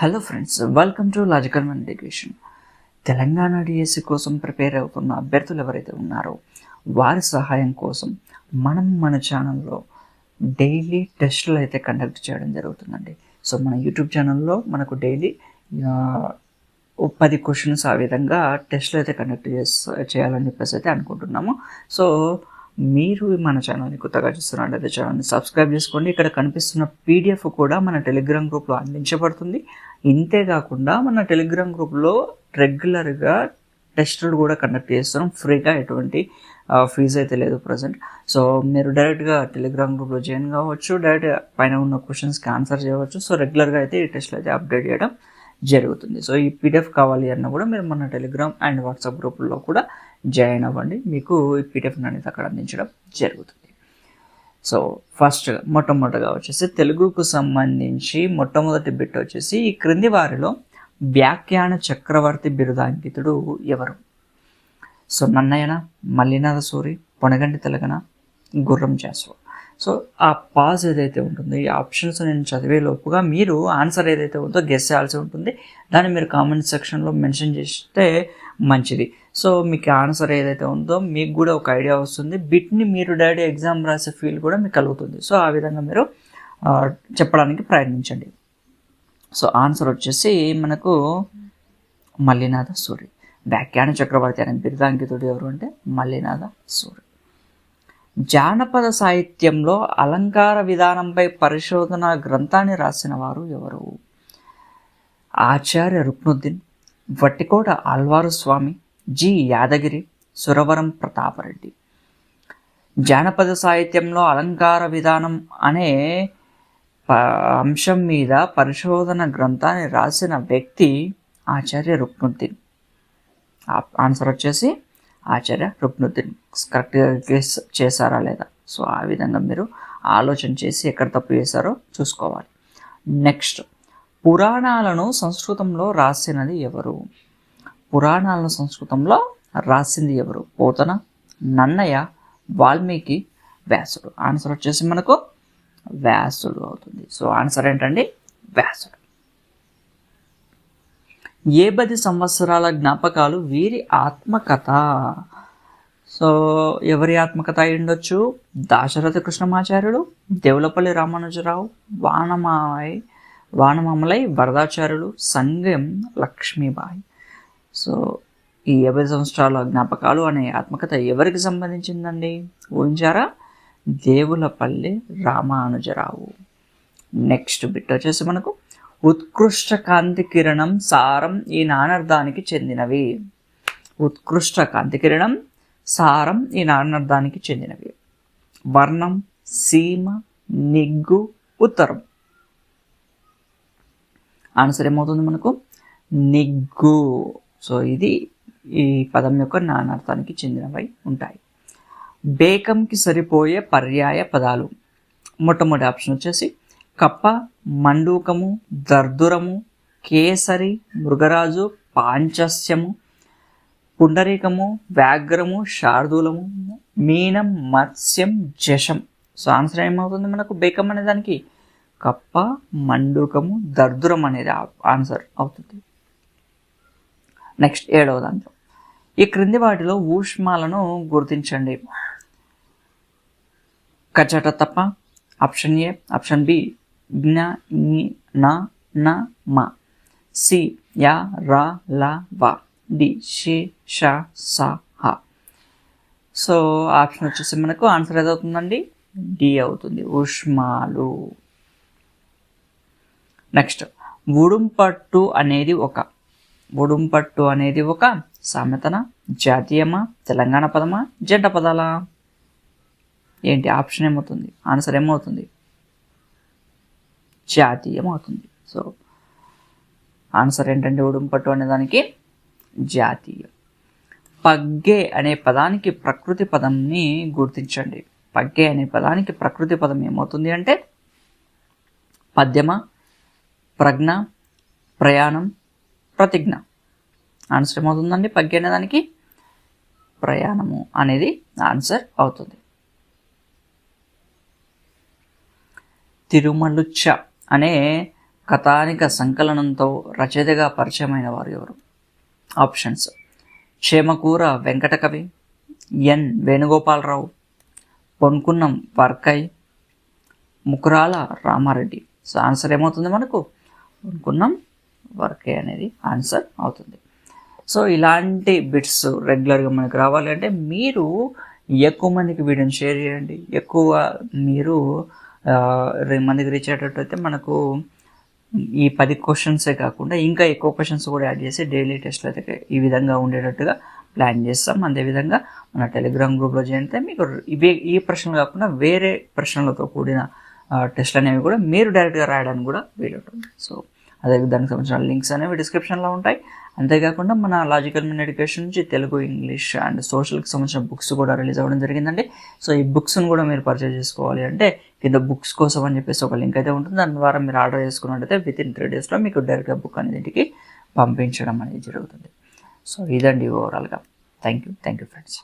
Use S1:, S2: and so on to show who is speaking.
S1: Hello friends, welcome to logical education. Telangana DSC కోసం prepare అవుతున్న అభ్యర్థులు ఎవరైతే ఉన్నారో వారి సహాయం కోసం మన ఛానల్లో డైలీ టెస్టులు అయితే కండక్ట్ చేయడం జరుగుతుందండి. సో మన యూట్యూబ్ ఛానల్లో మనకు డైలీ 10 క్వశ్చన్స్ ఆ విధంగా టెస్టులు అయితే కండక్ట్ చేయాలని చెప్పేసి అయితే అనుకుంటున్నాము. సో మీరు మన ఛానల్ని కొత్తగా చూస్తున్నట్లయితే ఛానల్ని సబ్స్క్రైబ్ చేసుకోండి. ఇక్కడ కనిపిస్తున్న పీడిఎఫ్ కూడా మన టెలిగ్రామ్ గ్రూప్లో అందించబడుతుంది. ఇంతేకాకుండా మన టెలిగ్రామ్ గ్రూప్లో రెగ్యులర్గా టెస్టులు కూడా కండక్ట్ చేస్తున్నాం ఫ్రీగా, ఎటువంటి ఫీజు అయితే లేదు ప్రజెంట్. సో మీరు డైరెక్ట్గా టెలిగ్రామ్ గ్రూప్లో జాయిన్ కావచ్చు, డైరెక్ట్ పైన ఉన్న క్వశ్చన్స్కి ఆన్సర్ చేయవచ్చు. సో రెగ్యులర్గా అయితే ఈ టెస్ట్లు అయితే అప్డేట్ చేయడం జరుగుతుంది. సో ఈ పీడిఎఫ్ కావాలి అన్నా కూడా మీరు మన టెలిగ్రామ్ అండ్ వాట్సాప్ గ్రూపుల్లో కూడా జాయిన్ అవ్వండి, మీకు ఈ పీడిఎఫ్ అనేది అక్కడ అందించడం జరుగుతుంది. సో ఫస్ట్ మొట్టమొదటిగా వచ్చేసి తెలుగుకు సంబంధించి మొట్టమొదటి బిట్ వచ్చేసి ఈ క్రింది వారిలో వ్యాఖ్యాన చక్రవర్తి బిరుదాంకితుడు ఎవరు? సో నన్నయ్యన, మల్లినాథ సూరి, పొనగంటి తెలగన, గుర్రం జాస్వ. సో ఆ పాజ్ ఏదైతే ఉంటుందో ఈ ఆప్షన్స్ నేను చదివే లోపుగా మీరు ఆన్సర్ ఏదైతే ఉందో గెస్ చేయాల్సి ఉంటుంది. దాన్ని మీరు కామెంట్ సెక్షన్లో మెన్షన్ చేస్తే మంచిది. సో మీకు ఆన్సర్ ఏదైతే ఉందో మీకు కూడా ఒక ఐడియా వస్తుంది, బిట్ని మీరు డైరెక్ట్ ఎగ్జామ్ రాసే ఫీల్ కూడా మీకు కలుగుతుంది. సో ఆ విధంగా మీరు చెప్పడానికి ప్రయత్నించండి. సో ఆన్సర్ వచ్చేసి మనకు మల్లినాథ సూరి. వ్యాఖ్యాన చక్రవర్తి అనే బిరుదాంకితుడు ఎవరు అంటే మల్లినాథ సూరి. జానపద సాహిత్యంలో అలంకార విధానంపై పరిశోధన గ్రంథాన్ని రాసిన వారు ఎవరు? ఆచార్య రుక్నుద్దీన్, వట్టికోట ఆళ్వారు స్వామి, జి యాదగిరి, సురవరం ప్రతాపరెడ్డి. జానపద సాహిత్యంలో అలంకార విధానం అనే అంశం మీద పరిశోధన గ్రంథాన్ని రాసిన వ్యక్తి ఆచార్య రుక్నుద్దీన్. ఆన్సర్ వచ్చేసి ఆచార్య రుక్నుద్దీన్. కరెక్ట్గా గెస్ చేశారా లేదా? సో ఆ విధంగా మీరు ఆలోచన చేసి ఎక్కడ తప్పు చేశారో చూసుకోవాలి. నెక్స్ట్, పురాణాలను సంస్కృతంలో రాసినది ఎవరు? పురాణాలను సంస్కృతంలో రాసింది ఎవరు? పోతన, నన్నయ్య, వాల్మీకి, వ్యాసుడు. ఆన్సర్ వచ్చేసి మనకు వ్యాసుడు అవుతుంది. సో ఆన్సర్ ఏంటండి? వ్యాసుడు. ఏ 10 సంవత్సరాల జ్ఞాపకాలు వీరి ఆత్మకథ. సో ఎవరి ఆత్మకథ అయి ఉండొచ్చు? దాశరథ కృష్ణమాచార్యుడు, దేవులపల్లి రామానుజరావు, వానమామలై వరదాచార్యులు, సంగం లక్ష్మీబాయి. సో ఈ 50 సంవత్సరాల జ్ఞాపకాలు అనే ఆత్మకథ ఎవరికి సంబంధించిందండి? ఊహించారా? దేవులపల్లి రామానుజరావు. నెక్స్ట్ బిట్ వచ్చేసి మనకు ఉత్కృష్ట కాంతి కిరణం, సారం ఈ నానార్థానికి చెందినవి. ఉత్కృష్ట కాంతి కిరణం, సారం ఈ నానార్థానికి చెందినవి. వర్ణం, సీమ, నిగ్గు, ఉత్తరం. ఆన్సర్ ఏమవుతుంది మనకు? నిగ్గు. సో ఇది ఈ పదం యొక్క నానార్థానికి చెందినవై ఉంటాయి. బేకంకి సరిపోయే పర్యాయ పదాలు. మొట్టమొదటి ఆప్షన్ వచ్చేసి కప్ప, మండూకము, దర్దురము, కేసరి, మృగరాజు, పాంచస్యము, పుండరీకము, వ్యాఘ్రము, శార్దూలము, మీనం, మత్స్యం, జశం. సో ఆన్సర్ ఏమవుతుంది మనకు? బేకం అనే దానికి కప్ప, మండూకము, దర్దురం అనేది ఆన్సర్ అవుతుంది. నెక్స్ట్ 7వ దాంట్లో ఈ క్రింది వాటిలో ఊష్మాలను గుర్తించండి. కచట తప్ప. Option A. ఆప్షన్ బి జ్ఞ, ఞ, న, న, మ. సి యా, రా, ల, వ. డి షి, ష, స, హ. సో ఆప్షన్ వచ్చేసి మనకు ఆన్సర్ ఏదవుతుందండి? డి అవుతుంది, ఊష్మాలు. నెక్స్ట్, ఉడుంపట్టు అనేది ఒక సామెతన, జాతీయమా, తెలంగాణ పదమా, జంట పదాలా? ఏంటి ఆప్షన్ ఏమవుతుంది? ఆన్సర్ ఏమవుతుంది? జాతీయం అవుతుంది. సో ఆన్సర్ ఏంటంటే ఉడుంపట్టు అనే దానికి జాతీయం. పగ్గే అనే పదానికి ప్రకృతి పదంని గుర్తించండి. పగ్గే అనే పదానికి ప్రకృతి పదం ఏమవుతుంది అంటే పద్యమ, ప్రజ్ఞ, ప్రయాణం, ప్రతిజ్ఞ. ఆన్సర్ ఏమవుతుందండి? పగ్గే అనే దానికి ప్రయాణము అనేది ఆన్సర్ అవుతుంది. తిరుమలుచ్చ అనే కథానిక సంకలనంతో రచయితగా పరిచయమైన వారు ఎవరు? ఆప్షన్స్: చేమకూర వెంకటకవి, ఎన్ వేణుగోపాలరావు, పొన్కున్నం వర్కయ్, ముకురాల రామారెడ్డి. సో ఆన్సర్ ఏమవుతుంది మనకు? పొన్కున్నం వర్కయ్ అనేది ఆన్సర్ అవుతుంది. సో ఇలాంటి బిట్స్ రెగ్యులర్గా మనకు రావాలి అంటే మీరు ఎక్కువ మందికి వీడియోని షేర్ చేయండి. ఎక్కువ మీరు మందికి రీచ్ అయ్యేటట్టు అయితే మనకు ఈ 10 క్వశ్చన్సే కాకుండా ఇంకా ఎక్కువ క్వశ్చన్స్ కూడా యాడ్ చేసి డైలీ టెస్ట్లు అయితే ఈ విధంగా ఉండేటట్టుగా ప్లాన్ చేస్తాం. అదేవిధంగా మన టెలిగ్రామ్ గ్రూప్లో జాయిన్ అయితే మీకు ఈ ప్రశ్నలు కాకుండా వేరే ప్రశ్నలతో కూడిన టెస్ట్లు అనేవి కూడా మీరు డైరెక్ట్గా రాయడానికి కూడా వీలుంటుంది. సో అదే దానికి సంబంధించిన లింక్స్ అనేవి డిస్క్రిప్షన్లో ఉంటాయి. అంతేకాకుండా మన లాజికల్ మీన్ ఎడ్యుకేషన్ నుంచి తెలుగు, ఇంగ్లీష్ అండ్ సోషల్కి సంబంధించిన బుక్స్ కూడా రిలీజ్ అవ్వడం జరిగిందండి. సో ఈ బుక్స్ని కూడా మీరు పర్చేజ్ చేసుకోవాలి అంటే కింద బుక్స్ కోసం అని చెప్పేసి ఒక లింక్ అయితే ఉంటుంది. దాని ద్వారా మీరు ఆర్డర్ చేసుకున్నట్టయితే వితిన్ 3 daysలో మీకు డైరెక్ట్గా బుక్ అనేది ఇంటికి పంపించడం అనేది జరుగుతుంది. సో ఇదండి ఓవరాల్గా. Thank you friends.